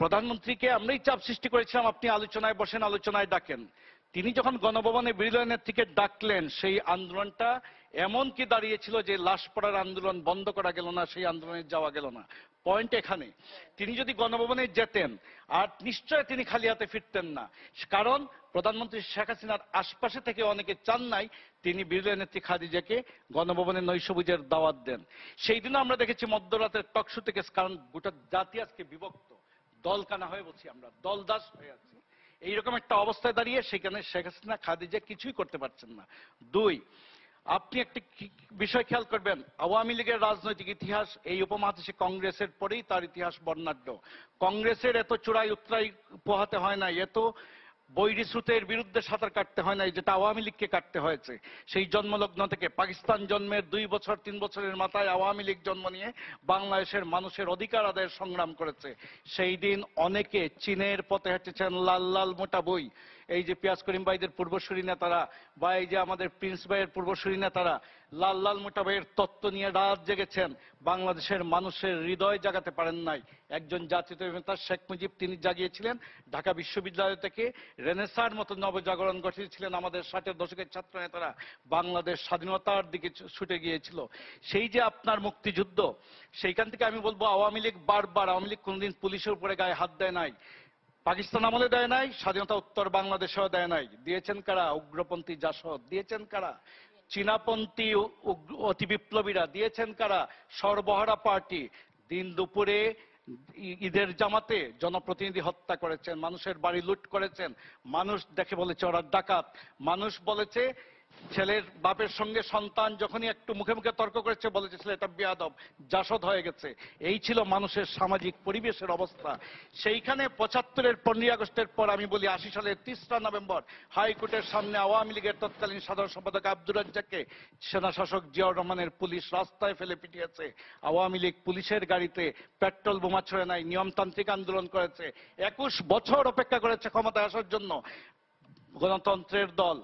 প্রধানমন্ত্রীকে আমরাই চাপ সৃষ্টি করেছিলাম, আপনি আলোচনায় বসেন, আলোচনায় ডাকেন। তিনি যখন গণভবনে বিরোধী নেত্রীকে ডাকলেন, সেই আন্দোলনটা এমন কি দাঁড়িয়েছিল যে লাশ পড়ার আন্দোলন বন্ধ করা গেল না, সেই আন্দোলনে যাওয়া গেল না। পয়েন্ট এখানে, তিনি যদি গণভবনে যেতেন আর নিশ্চয় তিনি খালি হাতে ফিরতেন না। কারণ প্রধানমন্ত্রী শেখ হাসিনার আশপাশে থেকে অনেকে চান নাই তিনি বিরোধী নেত্রী খাদিজাকে গণভবনে নৈশভোজের দাওয়াত দেন। সেই দিনও আমরা দেখেছি মধ্যরাতের টকশো থেকে, কারণ গোটা জাতি আজকে বিভক্ত, দলকানা হয়ে বলছি, আমরা দলদাস হয়ে আছি। এইরকম একটা অবস্থায় দাঁড়িয়ে সেখানে শেখ হাসিনা খাদিজা কিছুই করতে পারছেন না। দুই, আপনি একটা বিষয় খেয়াল করবেন, আওয়ামী লীগের রাজনৈতিক ইতিহাস এই উপমহাদেশে কংগ্রেসের পরেই তার ইতিহাস বর্ণাঢ্য। কংগ্রেসের এত চূড়াই উত্তরাই পোহাতে হয় না, এত বৈরী স্রোতের বিরুদ্ধে সাঁতার কাটতে হয় না যেটা আওয়ামী লীগকে কাটতে হয়েছে। সেই জন্মলগ্ন থেকে পাকিস্তান জন্মের 2 বছর 3 বছরের মাথায় আওয়ামী লীগ জন্ম নিয়ে বাংলাদেশের মানুষের অধিকার আদায়ের সংগ্রাম করেছে। সেই দিন অনেকে চীনের পথে হেঁটেছেন লাল লাল মোটা বই। এই যে পিয়াজ করিম ভাইদের পূর্বসূরি নেতারা বা এই যে আমাদের প্রিন্স ভাইয়ের পূর্বসূরি নেতারা লাল লাল মোটা বইয়ের তত্ত্ব নিয়ে রাত জেগেছেন, বাংলাদেশের মানুষের হৃদয় জাগাতে পারেন নাই। একজন জাতীয় নেতা শেখ মুজিব তিনি জাগিয়েছিলেন, ঢাকা বিশ্ববিদ্যালয় থেকে রেনেসার মতো নবজাগরণ ঘটিয়েছিলেন। আমাদের 60-এর দশকের ছাত্র নেতারা বাংলাদেশ স্বাধীনতার দিকে ছুটে গিয়েছিল। সেই যে আপনার মুক্তিযুদ্ধ, সেইখান থেকে আমি বলবো আওয়ামী লীগ বারবার, আওয়ামী লীগ কোনদিন পুলিশের উপরে গায়ে হাত দেয় নাই, পাকিস্তান আমলে দেয় নাই, স্বাধীনতা উত্তর বাংলাদেশেও দেয় নাই। দিয়েছেন কারা? উগ্রপন্থী জাসদ। দিয়েছেন কারা? চীনাপন্থী অতি বিপ্লবীরা। দিয়েছেন কারা? সর্বহারা পার্টি। দিন দুপুরে ঈদের জামাতে জনপ্রতিনিধি হত্যা করেছেন, মানুষের বাড়ি লুট করেছেন। মানুষ দেখে বলেছে ওরা ডাকাত। মানুষ বলেছে, ছেলের বাপের সঙ্গে সন্তান যখনই একটু মুখে মুখে তর্ক করেছে বলেছে ছেলেটা বেয়াদব, জাসদ হয়ে গেছে। এই ছিল মানুষের সামাজিক পরিবেশের অবস্থা। সেইখানে 75-এর 15 আগস্টের পর আমি বলি 80 সালের 3রা নভেম্বর হাইকোর্টের সামনে আওয়ামী লীগের তৎকালীন সাধারণ সম্পাদক আব্দুর রাজ্জাককে সেনা শাসক জিয়াউর রহমানের পুলিশ রাস্তায় ফেলে পিটিয়েছে। আওয়ামী লীগ পুলিশের গাড়িতে পেট্রোল বোমা ছড়ে নাই, নিয়মতান্ত্রিক আন্দোলন করেছে। 21 বছর অপেক্ষা করেছে ক্ষমতায় আসার জন্য গণতন্ত্রের দল।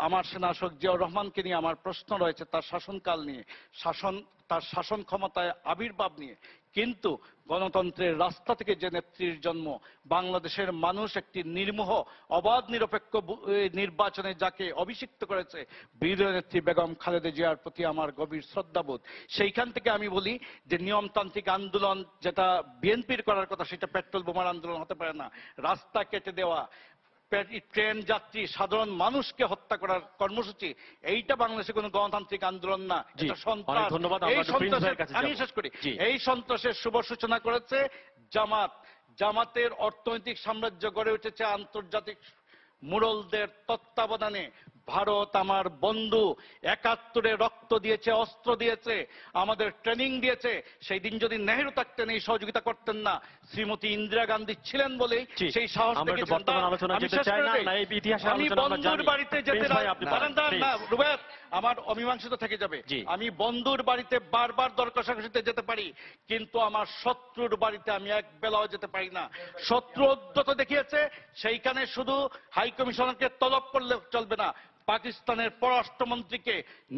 আমার সেনা শাসক জিয়াউর রহমানকে নিয়ে আমার প্রশ্ন রয়েছে, তার শাসনকাল নিয়ে, তার শাসন ক্ষমতায় আবির্ভাব নিয়ে। কিন্তু গণতন্ত্রের রাস্তা থেকে যে নেত্রীর জন্ম, বাংলাদেশের মানুষ একটি নির্মোহ অবাধ নিরপেক্ষ নির্বাচনে যাকে অভিষিক্ত করেছে, বিরোধী নেত্রী বেগম খালেদা জিয়ার প্রতি আমার গভীর শ্রদ্ধাবোধ। সেইখান থেকে আমি বলি যে নিয়মতান্ত্রিক আন্দোলন যেটা বিএনপির করার কথা, সেটা পেট্রোল বোমার আন্দোলন হতে পারে না। রাস্তা কেটে দেওয়া, ট্রেন যাত্রী সাধারণ মানুষকে হত্যা করার কর্মসূচি, এইটা বাংলাদেশে কোনো গণতান্ত্রিক আন্দোলন না, এটা সন্ত্রাস। আমি শেষ করি, এই সন্ত্রাসের শুভ সূচনা করেছে জামাত। জামাতের অর্থনৈতিক সাম্রাজ্য গড়ে উঠেছে আন্তর্জাতিক মুরলদের তত্ত্বাবধানে। ভারত আমার বন্ধু, 71-এ রক্ত দিয়েছে, অস্ত্র দিয়েছে, আমাদের ট্রেনিং দিয়েছে। সেই দিন যদি নেহেরু থাকতেন এই সহযোগিতা করতেন না। শ্রীমতী ইন্দিরা গান্ধী ছিলেন বলেই সেই সাহস দেখেছেন। আমি বন্ধুর বাড়িতে যেতে না রুবেত, আমার অমীমাংসিত থেকে যাবে। আমি বন্ধুর বাড়িতে বারবার দর কষাকষিতে যেতে পারি, কিন্তু আমার শত্রুর বাড়িতে আমি এক বেলাও যেতে পারি না। শত্রু উদ্যত দেখিয়েছে, সেইখানে শুধু হাই কমিশনারকে তলব করলে চলবে না, পাকিস্তানের পররাষ্ট্রমন্ত্রীকে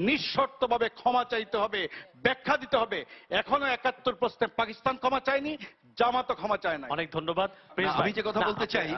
নিঃশর্তভাবে ক্ষমা চাইতে হবে, ব্যাখ্যা দিতে হবে। এখনো 71 প্রশ্নে পাকিস্তান ক্ষমা চায়নি, জামাতও ক্ষমা চায় না। অনেক ধন্যবাদ। আমি যে কথা বলতে চাই,